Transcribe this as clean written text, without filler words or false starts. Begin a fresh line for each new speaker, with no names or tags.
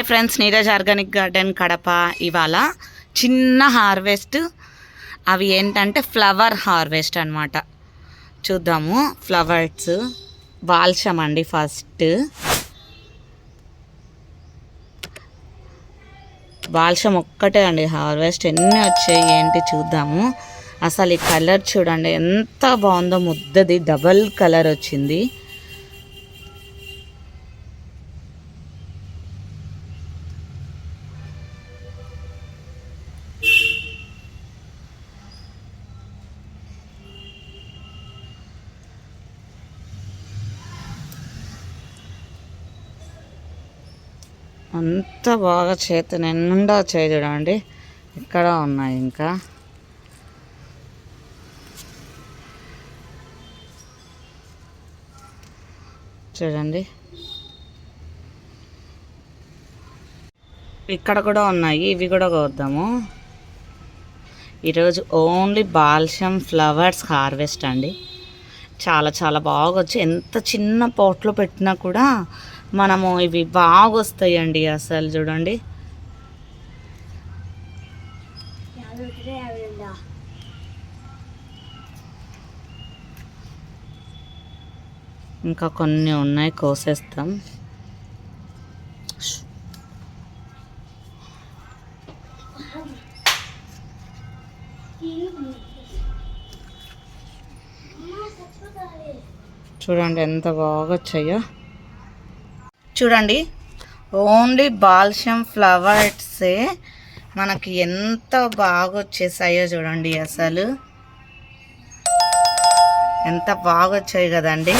Hi friends, Neeraj organic garden Kadapa. ఇవాళ చిన్న harvest. అవి ఏంటంటే ఫ్లవర్ హార్వెస్ట్ అన్నమాట. చూద్దాము. ఫ్లవర్స్ బాల్షం అండి. ఫస్ట్ బాల్షం ఒక్కటే అండి హార్వెస్ట్. ఎన్ని వచ్చాయి ఏంటి చూద్దాము. అసలు ఈ కలర్ చూడండి ఎంత బాగుందో. ముద్దది డబల్ కలర్ వచ్చింది. అంత బాగా చేతి నిండా వచ్చాయి చూడండి. ఇక్కడ ఉన్నాయి ఇంకా. చూడండి ఇక్కడ కూడా ఉన్నాయి. ఇవి కూడా కోద్దాము. ఈరోజు ఓన్లీ బాల్షం ఫ్లవర్స్ హార్వెస్ట్ అండి. చాలా చాలా బాగా వచ్చి ఎంత చిన్న పాట్లో పెట్టినా కూడా మనము ఇవి బాగా వస్తాయండి. అసలు చూడండి. ఇంకా కొన్ని ఉన్నాయి, కోసేస్తాం. చూడండి ఎంత బాగా వచ్చాయో. చూడండి ఓన్లీ బాల్షం ఫ్లవర్సే మనకి ఎంత బాగా వచ్చేసాయో చూడండి. అసలు ఎంత బాగా వచ్చాయి కదండి.